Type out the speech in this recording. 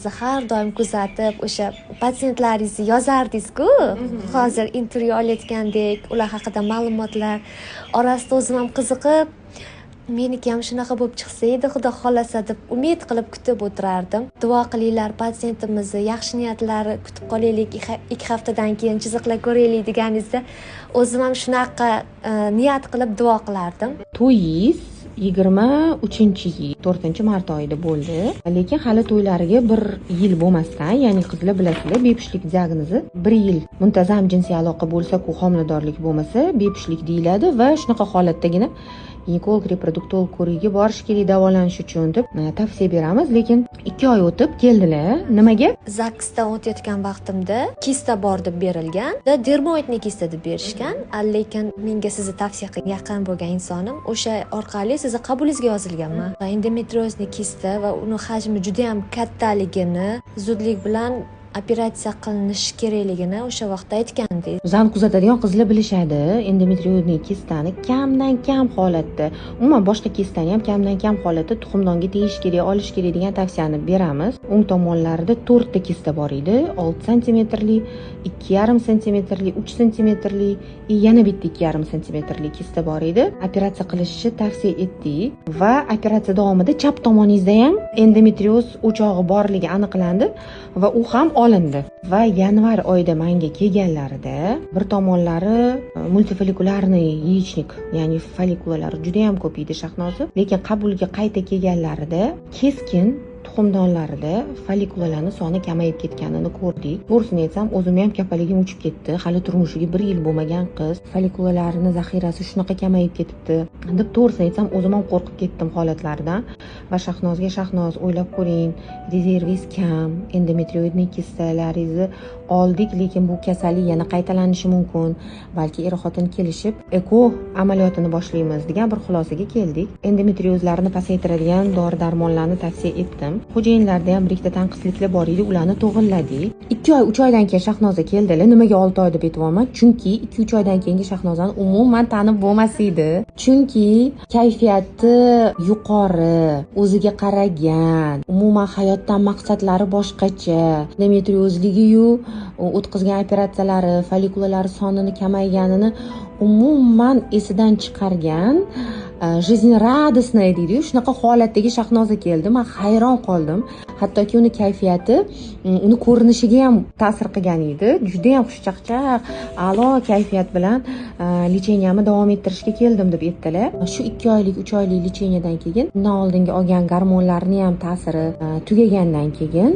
sizni har doim kuzatib, o'sha patsientlaringizni yozardingiz-ku. Hozir intervyu olayotgandek, ular haqida ma'lumotlar orasida o'zim ham qiziqib, meniki ham shunaqa bo'lib chiqsa edi, xudo xolasa deb umid qilib kutib o'tirardim. Duo qilinglar, patsientimizni yaxshi niyatlari kutib qolaylik, 2 haftadan keyin chiziqlar ko'raylik deganingizda o'zim ham shunaqa niyat qilib duo qilardim. To'yingiz 23-4 mart oyida bo'ldi. Lekin hali to'ylariga 1 yil bo'lmasdan, ya'ni qizlar bilasizlar, bepushtlik diagnozi 1 yil muntazam jinsiy aloqa bo'lsa-ku, homiladorlik bo'lmasa, bepushtlik deyiladi va shunaqa holatdagina ginekolog reproduktolog ko'rigiga borish kerak davolanish uchun deb tavsiya beramiz. Lekin 2 oy o'tib keldilar. Nimaga? Zaksdan o'tayotgan vaqtimda kista bor deb berilgan, dermoidni kista deb berishgan. Lekin menga sizni tavsiya qilgan yaqin bo'lgan insonim o'sha orqali sizni qabulingizga yozilganman. Endometriozli kista va uni hajmi juda ham kattaligini, zudlik bilan operatsiya qilinishi kerakligini o'sha vaqtda aytgandingiz. O'zani kuzatadigan qizlar bilishadi, endometriozli kistani kamdan kam holatda, umuman boshqa kistani ham kamdan kam holatda tuxumdonga tegish kerak, olish kerak degan tavsiyani beramiz. O'ng tomonlarida 4 ta kista bor edi, 6 santimetrli, 2,5 santimetrli, 3 santimetrli, yana bitta 2,5 santimetrli kista bor edi. Operatsiya qilishni tavsiya etdik va operatsiya davomida chap tomoningizda ham endometrioz o'chog'i borligi aniqlandi va u ham olindi. Va yanvar oyida menga kelganlarida bir tomonlari multifolikularniy яичник, ya'ni folikulalari juda ham ko'p edi Shahnoza. Lekin qabulga qayta kelganlarida keskin tuxumdonlarida folikulalarning soni kamayib ketganini ko'rdik. To'g'risini aytsam, o'zim ham kapaligim uchib ketdi. Hali turmushiga 1 yil bo'lmagan qiz, folikulalarning zaxirasi shunaqa kamayib ketibdi deb to'g'risini aytsam, o'zim ham qo'rqib ketdim holatlardan. Va Shahnoz o'ylab ko'ring, rezervingiz kam, endometrioidli kistalaringizni oldik, lekin bu kasallik yana qaytalanishi mumkin. Balki er-xotin kelishib eko amaliyotini boshlaymiz degan bir xulosaga keldik. Endometriozlarni pasaytiradigan dori-darmonlarni tavsiya etdim. Xo'jayinlarda ham bir ikkita tanqisliklar bor edi, ularni to'g'irladik. 2 oy, 3 oydan keyin Shahnoza keldilar. Nimaga 6 oy deb aytyapman? Chunki 2-3 oydan keyingi Shahnozani umuman tanib bo'lmas edi. Chunki kayfiyati yuqori, o'ziga qaragan, umuman hayotdan maqsadlari boshqacha. Endometriozligi-yu o'tkazgan operatsiyalari, folikulalari sonini kamayganini umuman esidan chiqargan. Жизнерадостная deydi-yu, shunaqa holatdagi Shahnoza keldi. Men hayron qoldim. Hattoki uni kayfiyati, uni ko'rinishiga ham ta'sir qilgan edi. Juda ham xushchaqchaq, a'lo kayfiyat bilan lecheniyamni davom ettirishga keldim deb aytdilar. Shu 2 oylik, 3 oylik lecheniyadan keyin undan oldingi olgan gormonlarning ham ta'siri tugagandan keyin